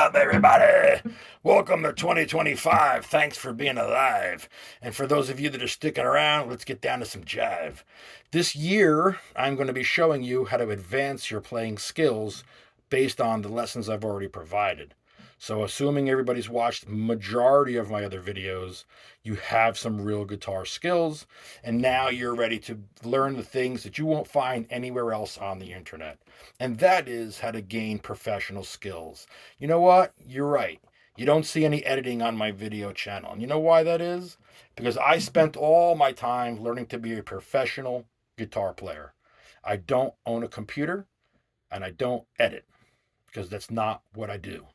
up, everybody? Welcome to 2025. Thanks for being alive. And for those of you that are sticking around, let's get down to some jive. This year, I'm going to be showing you how to advance your playing skills based on the lessons I've already provided. So, assuming everybody's watched the majority of my other videos, you have some real guitar skills, and now you're ready to learn the things that you won't find anywhere else on the internet. And that is how to gain professional skills. You know what? You're right. You don't see any editing on my video channel. And you know why that is? Because I spent all my time learning to be a professional guitar player. I don't own a computer and I don't edit because that's not what I do.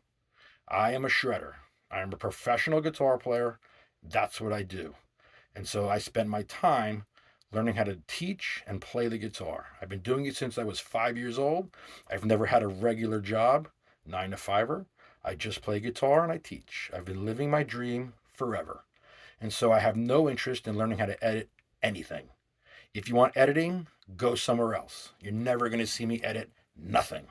I am a shredder. I am a professional guitar player. That's what I do. And so I spent my time learning how to teach and play the guitar. I've been doing it since I was 5 years old. I've never had a regular job, 9 to 5er. I just play guitar and I teach. I've been living my dream forever. And so I have no interest in learning how to edit anything. If you want editing, go somewhere else. You're never going to see me edit nothing.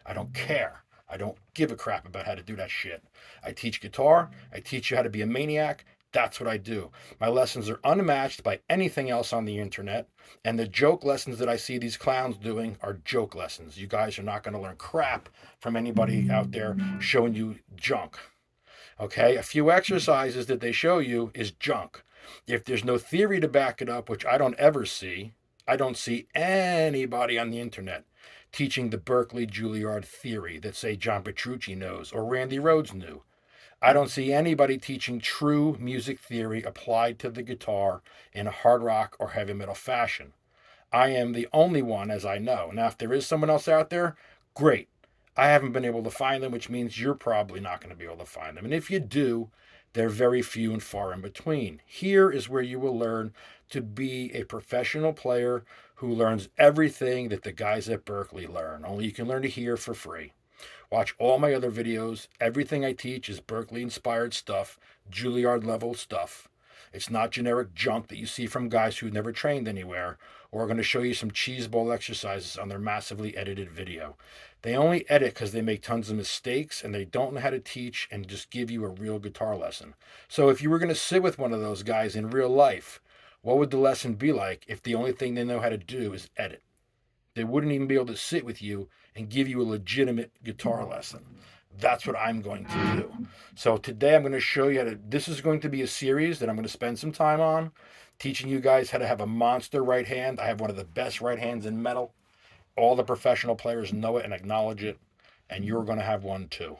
I don't care. I don't give a crap about how to do that shit. I teach guitar. I teach you how to be a maniac. That's what I do. My lessons are unmatched by anything else on the internet. And the joke lessons that I see these clowns doing are joke lessons. You guys are not going to learn crap from anybody out there showing you junk. Okay? A few exercises that they show you is junk. If there's no theory to back it up, which I don't ever see, I don't see anybody on the internet teaching the Berkeley Juilliard theory that, say, John Petrucci knows or Randy Rhoads knew. I don't see anybody teaching true music theory applied to the guitar in a hard rock or heavy metal fashion. I am the only one, as I know. Now, if there is someone else out there, great. I haven't been able to find them, which means you're probably not going to be able to find them. And if you do, they're very few and far in between. Here is where you will learn to be a professional player who learns everything that the guys at Berkeley learn. Only you can learn it here for free. Watch all my other videos. Everything I teach is Berkeley-inspired stuff, Juilliard level stuff. It's not generic junk that you see from guys who never trained anywhere or are going to show you some cheeseball exercises on their massively edited video. They only edit because they make tons of mistakes and they don't know how to teach and just give you a real guitar lesson. So if you were going to sit with one of those guys in real life, what would the lesson be like if the only thing they know how to do is edit? They wouldn't even be able to sit with you and give you a legitimate guitar lesson. That's what I'm going to do. So today I'm going to show you how to, this is going to be a series that I'm going to spend some time on, teaching you guys how to have a monster right hand. I have one of the best right hands in metal. All the professional players know it and acknowledge it, and you're going to have one too.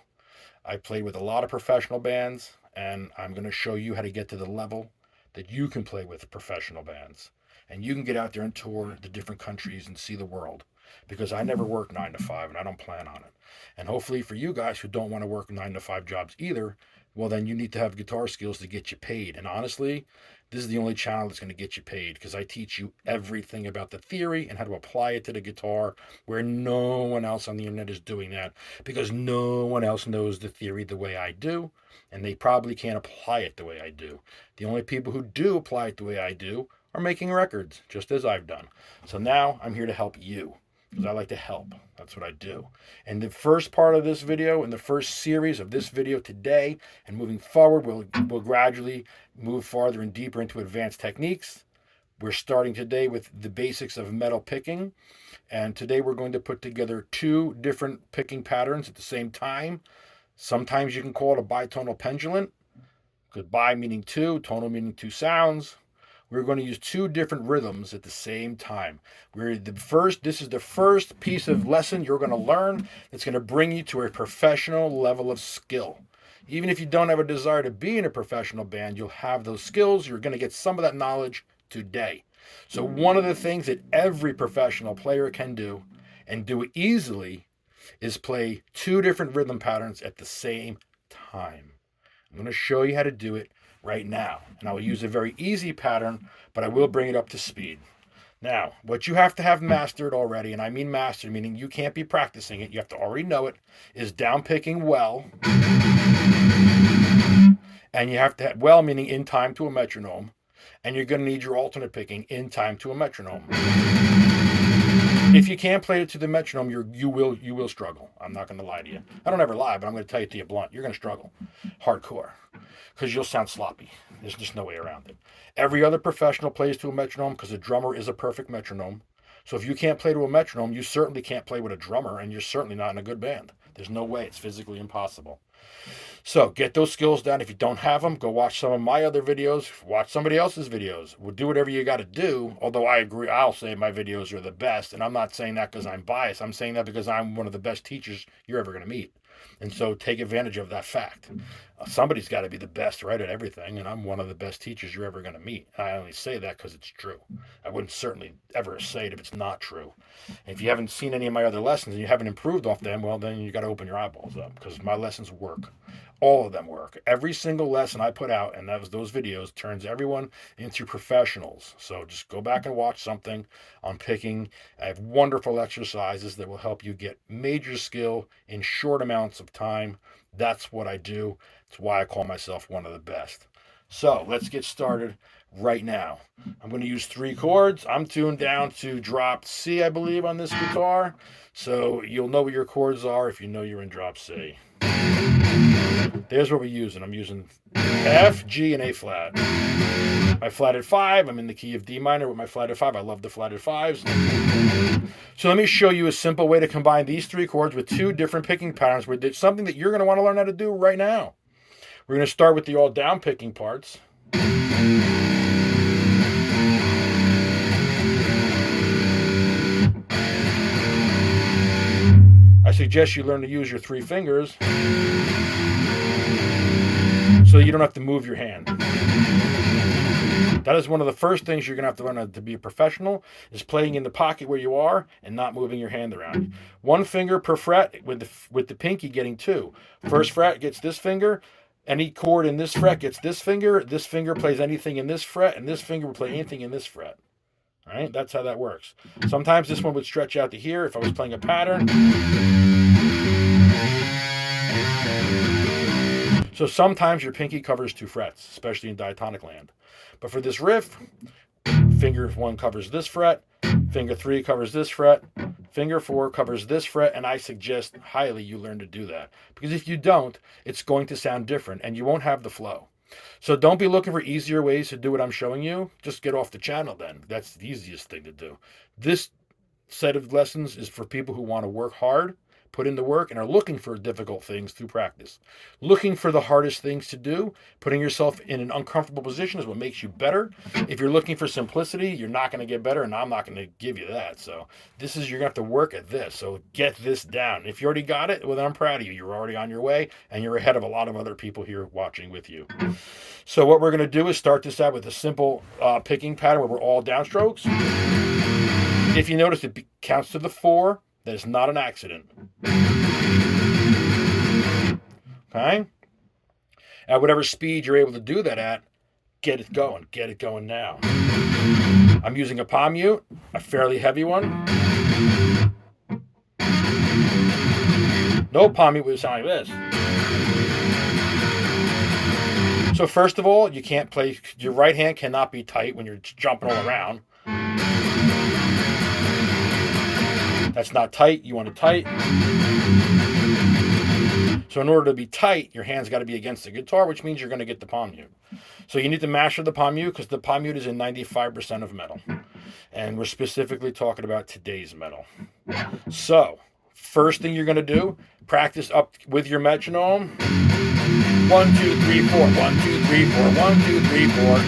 I played with a lot of professional bands, and I'm going to show you how to get to the level that you can play with professional bands. And you can get out there and tour the different countries and see the world. Because I never work 9 to 5 and I don't plan on it. And hopefully for you guys who don't want to work 9 to 5 jobs either, well, then you need to have guitar skills to get you paid. And honestly, this is the only channel that's going to get you paid because I teach you everything about the theory and how to apply it to the guitar where no one else on the internet is doing that because no one else knows the theory the way I do. And they probably can't apply it the way I do. The only people who do apply it the way I do are making records, just as I've done. So now I'm here to help you because I like to help. That's what I do. And the first part of this video and the first series of this video today and moving forward, we'll gradually move farther and deeper into advanced techniques. We're starting today with the basics of metal picking. And today we're going to put together 2 different picking patterns at the same time. Sometimes you can call it a bitonal pendulum, because bi meaning 2, tonal meaning 2 sounds. We're going to use 2 different rhythms at the same time. This is the first piece of lesson you're going to learn that's going to bring you to a professional level of skill. Even if you don't have a desire to be in a professional band, you'll have those skills. You're going to get some of that knowledge today. So one of the things that every professional player can do, and do it easily, is play 2 different rhythm patterns at the same time. I'm going to show you how to do it right now. And I will use a very easy pattern, but I will bring it up to speed. Now, what you have to have mastered already, and I mean mastered, meaning you can't be practicing it, you have to already know it, is down picking well. And you have to have well, meaning in time to a metronome. And you're going to need your alternate picking in time to a metronome. If you can't play it to the metronome, you will struggle. I'm not going to lie to you. I don't ever lie, but I'm going to tell you to you blunt. You're going to struggle, hardcore, because you'll sound sloppy. There's just no way around it. Every other professional plays to a metronome because a drummer is a perfect metronome. So if you can't play to a metronome, you certainly can't play with a drummer, and you're certainly not in a good band. There's no way. It's physically impossible. So get those skills down. If you don't have them, go watch some of my other videos. Watch somebody else's videos. We'll do whatever you got to do. Although I agree, I'll say my videos are the best. And I'm not saying that because I'm biased. I'm saying that because I'm one of the best teachers you're ever going to meet. And so take advantage of that fact. Somebody's got to be the best, right, at everything. And I'm one of the best teachers you're ever going to meet. I only say that because it's true. I wouldn't certainly ever say it if it's not true. And if you haven't seen any of my other lessons and you haven't improved off them, well, then you got to open your eyeballs up because my lessons work. All of them work. Every single lesson I put out, and those videos, turns everyone into professionals. So just go back and watch something on picking. I have wonderful exercises that will help you get major skill in short amounts of time. That's what I do. It's why I call myself one of the best. So let's get started right now. I'm going to use 3 chords. I'm tuned down to drop C, I believe, on this guitar. So you'll know what your chords are if you know you're in drop C. There's what we're using. I'm using F, G, and A flat. My flatted 5, I'm in the key of D minor with my flatted 5. I love the flatted 5s. So let me show you a simple way to combine these 3 chords with 2 different picking patterns. It's something that you're going to want to learn how to do right now. We're going to start with the all down picking parts. I suggest you learn to use your 3 fingers so you don't have to move your hand. That is one of the first things you're going to have to learn to be a professional, is playing in the pocket where you are and not moving your hand around. 1 finger per fret, with the pinky getting 2. First fret gets this finger, any chord in this fret gets this finger plays anything in this fret, and this finger will play anything in this fret. All right, that's how that works. Sometimes this one would stretch out to here if I was playing a pattern. So sometimes your pinky covers 2 frets, especially in diatonic land. But for this riff, finger 1 covers this fret, finger 3 covers this fret, finger 4 covers this fret, and I suggest highly you learn to do that. Because if you don't, it's going to sound different and you won't have the flow. So don't be looking for easier ways to do what I'm showing you. Just get off the channel then. That's the easiest thing to do. This set of lessons is for people who want to work hard, put in the work, and are looking for difficult things through practice. Looking for the hardest things to do, putting yourself in an uncomfortable position is what makes you better. If you're looking for simplicity, you're not going to get better, and I'm not going to give you that. So you're going to have to work at this. So get this down. If you already got it, well, then I'm proud of you. You're already on your way, and you're ahead of a lot of other people here watching with you. So what we're going to do is start this out with a simple picking pattern where we're all downstrokes. If you notice, it counts to the 4. That is not an accident. Okay? At whatever speed you're able to do that at, get it going. Get it going now. I'm using a palm mute, a fairly heavy one. No palm mute would sound like this. So first of all, you can't play, your right hand cannot be tight when you're jumping all around. That's not tight. You want it tight. So in order to be tight, your hand's got to be against the guitar, which means you're going to get the palm mute. So you need to master the palm mute because the palm mute is in 95% of metal. And we're specifically talking about today's metal. So first thing you're going to do, practice up with your metronome. 1, 2, 3, 4. 1, 2, 3, 4. 1, 2, 3, 4.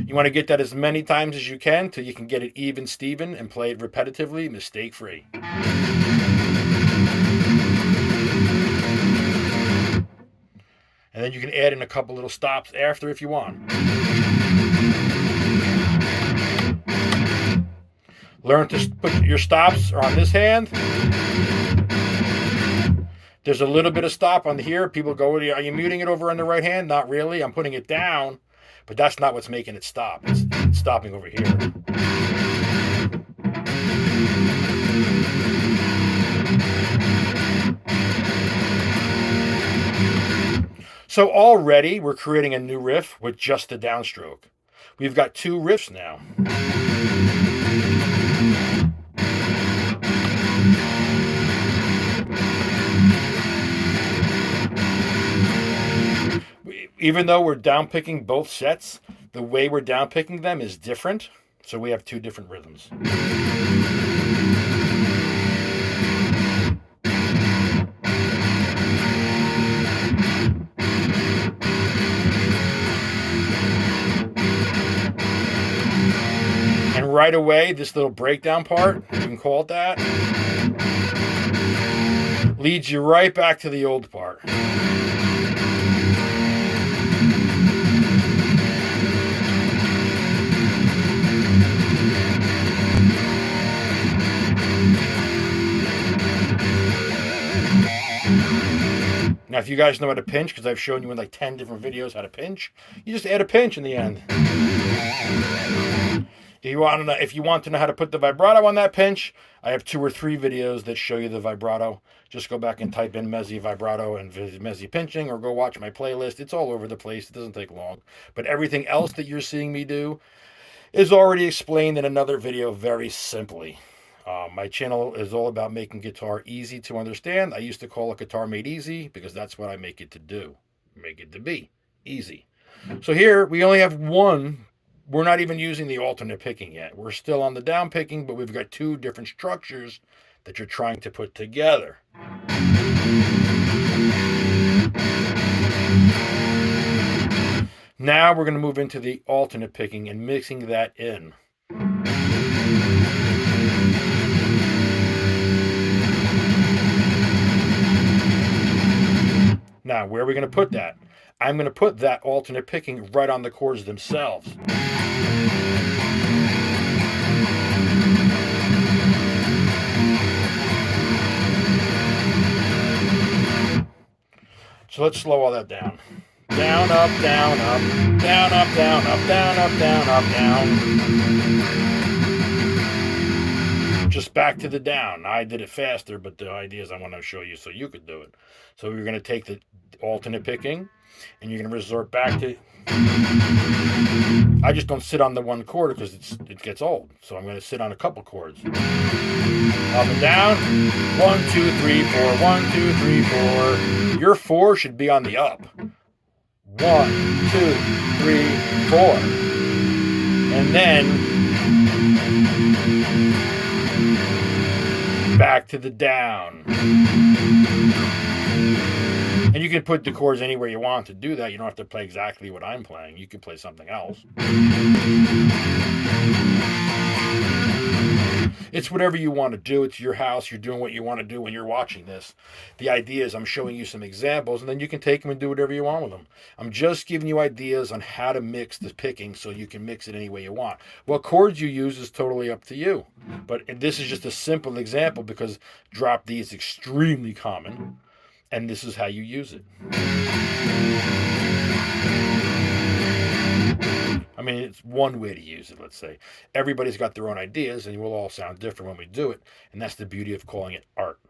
You want to get that as many times as you can till you can get it even Steven and play it repetitively, mistake-free. And then you can add in a couple little stops after if you want. Learn to put your stops on this hand. There's a little bit of stop on here. People go, are you muting it over on the right hand? Not really. I'm putting it down. But that's not what's making it stop. It's stopping over here. So already we're creating a new riff with just the downstroke. We've got 2 riffs now. even though we're down picking both sets, the way we're down picking them is different. So we have two different rhythms. And right away, this little breakdown part, you can call it that, leads you right back to the old part. Now, if you guys know how to pinch, because I've shown you in like 10 different videos how to pinch, you just add a pinch in the end. If you want to know how to put the vibrato on that pinch, I have 2 or 3 videos that show you the vibrato. Just go back and type in Mezzy vibrato and Mezzy pinching, or go watch my playlist. It's all over the place. It doesn't take long. But everything else that you're seeing me do is already explained in another video very simply. My channel is all about making guitar easy to understand. I used to call it Guitar Made Easy because that's what I make it to do. Make it to be easy. So here we only have one. We're not even using the alternate picking yet. We're still on the down picking, but we've got 2 different structures that you're trying to put together. Now we're going to move into the alternate picking and mixing that in. Now, where are we going to put that? I'm going to put that alternate picking right on the chords themselves. So let's slow all that down. Down, up, down, up, down, up, down, up, down, up, down, up, down. Just back to the down. I did it faster, but the idea is I want to show you so you could do it. So we're going to take the alternate picking, and you're going to resort back to... I just don't sit on the one chord because it gets old. So I'm going to sit on a couple chords. Up and down. 1, 2, 3, 4. 1, 2, 3, 4. Your 4 should be on the up. 1, 2, 3, 4. And then back to the down. And you can put the chords anywhere you want to do that. You don't have to play exactly what I'm playing. You can play something else. It's whatever you want to do. It's your house. You're doing what you want to do when you're watching this. The idea is I'm showing you some examples, and then you can take them and do whatever you want with them. I'm just giving you ideas on how to mix the picking so you can mix it any way you want. What chords you use is totally up to you. But this is just a simple example because drop D is extremely common. And this is how you use it. I mean, it's one way to use it, let's say. Everybody's got their own ideas, and we'll all sound different when we do it. And that's the beauty of calling it art.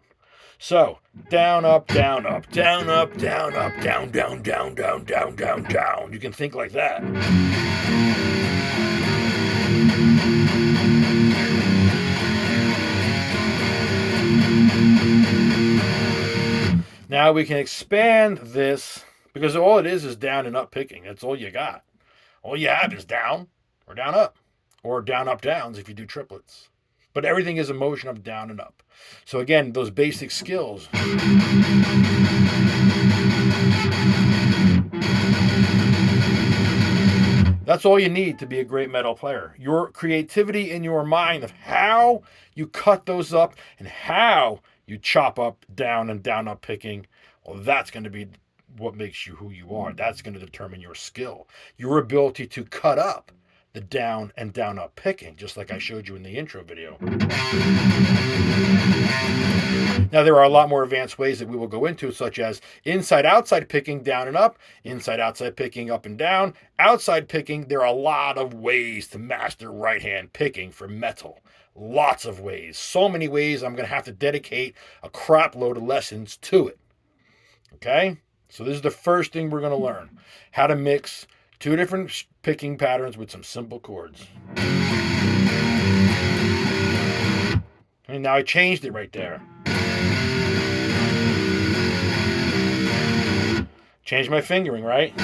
So, down, up, down, up, down, up, down, up, down, down, down, down, down, down, down. You can think like that. Now we can expand this because all it is down and up picking. That's all you got. All you have is down or down up or down up downs if you do triplets. But everything is a motion of down and up. So again, those basic skills. That's all you need to be a great metal player. Your creativity in your mind of how you cut those up and how you chop up down and down up picking, well, that's going to be what makes you who you are. That's going to determine your skill, your ability to cut up the down and down up picking, just like I showed you in the intro video. Now, there are a lot more advanced ways that we will go into, such as inside-outside picking, down and up, inside-outside picking, up and down, outside picking. There are a lot of ways to master right-hand picking for metal. Lots of ways. So many ways I'm going to have to dedicate a crap load of lessons to it. Okay? So this is the first thing we're going to learn. How to mix 2 different picking patterns with some simple chords. And now I changed it right there. Change my fingering, right?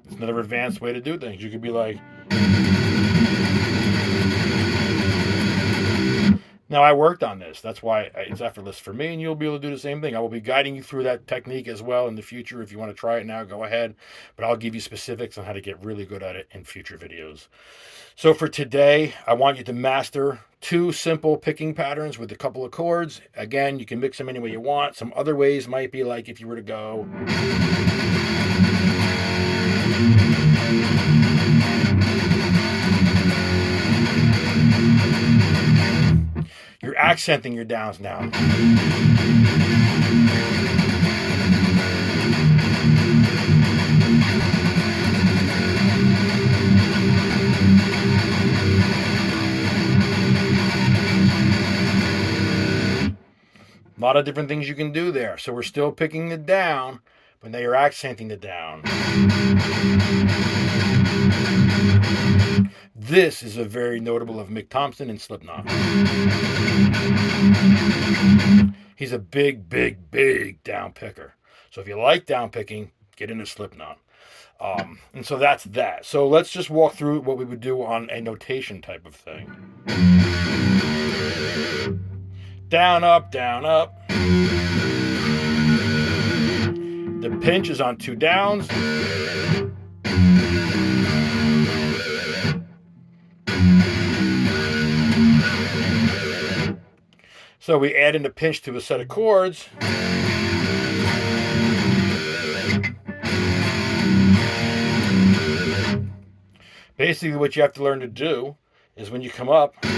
It's another advanced way to do things. You could be like, now, I worked on this. That's why it's effortless for me, and you'll be able to do the same thing. I will be guiding you through that technique as well in the future. If you want to try it now, go ahead. But I'll give you specifics on how to get really good at it in future videos. So for today, I want you to master 2 simple picking patterns with a couple of chords. Again, you can mix them any way you want. Some other ways might be like if you were to go... You're accenting your downs now. A lot of different things you can do there. So we're still picking the down, but now you're accenting the down. This is a very notable of Mick Thompson and Slipknot. He's a big, big, big down picker. So if you like down picking, get into Slipknot. And so that's that. So let's just walk through what we would do on a notation type of thing. Down, up, down, up. The pinch is on 2 downs. So we add in the pinch to a set of chords. Basically what you have to learn to do is when you come up, see,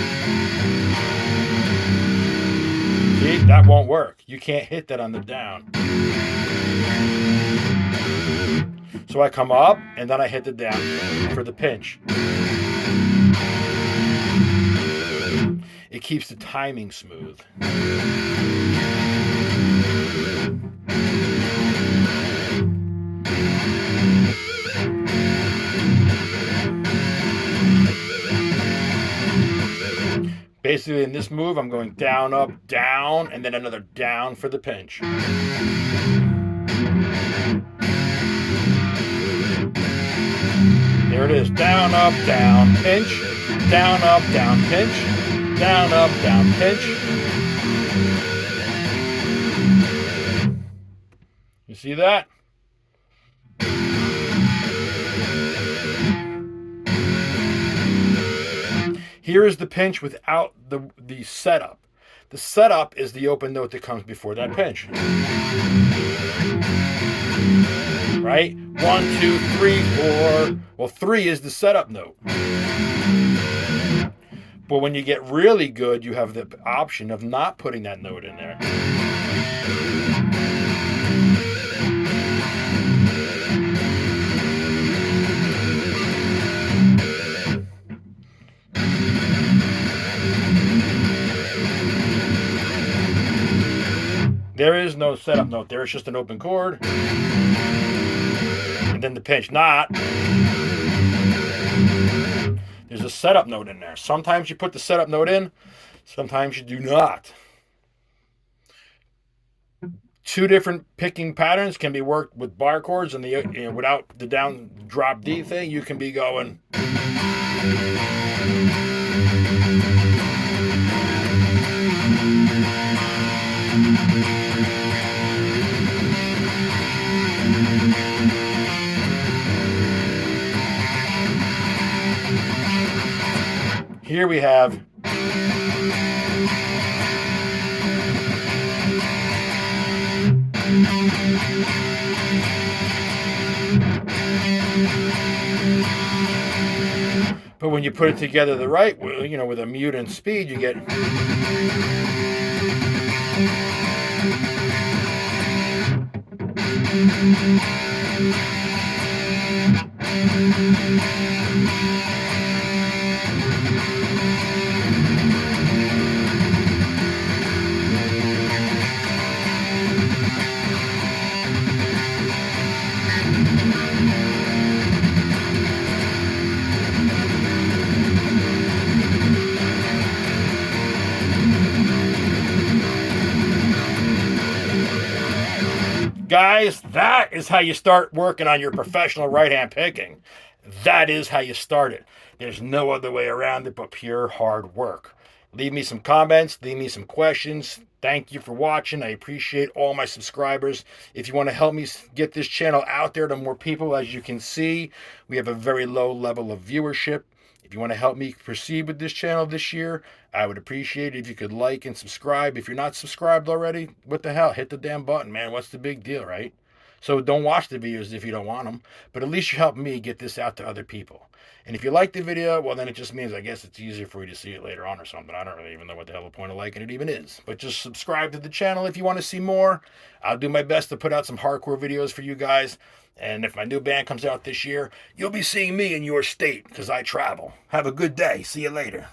that won't work. You can't hit that on the down. So I come up and then I hit the down for the pinch. It keeps the timing smooth. Basically, in this move, I'm going down, up, down, and then another down for the pinch. There it is. Down, up, down, pinch. Down, up, down, pinch. Down, up, down, pinch. You see that? Here is the pinch without the setup. The setup is the open note that comes before that pinch. Right? 1, 2, 3, 4. Well, 3 is the setup note. But when you get really good, you have the option of not putting that note in there. There is no setup note there. It's just an open chord. And then the pinch. Not. There's a setup note in there. Sometimes you put the setup note in. Sometimes you do not. 2 different picking patterns can be worked with bar chords and the without the down drop D thing. You can be going. Here we have but when you put it together the right way, you know, with a mute and speed, you get guys, that is how you start working on your professional right-hand picking. That is how you start it. There's no other way around it but pure hard work. Leave me some comments, leave me some questions. Thank you for watching. I appreciate all my subscribers. If you want to help me get this channel out there to more people, as you can see, we have a very low level of viewership. If you want to help me proceed with this channel this year, I would appreciate it if you could like and subscribe. If you're not subscribed already, what the hell? Hit the damn button, man. What's the big deal, right? So don't watch the videos if you don't want them, but at least you help me get this out to other people. And if you like the video, well, then it just means, I guess, it's easier for you to see it later on or something. I don't really even know what the hell the point of liking it even is. But just subscribe to the channel if you want to see more. I'll do my best to put out some hardcore videos for you guys. And if my new band comes out this year, you'll be seeing me in your state because I travel. Have a good day. See you later.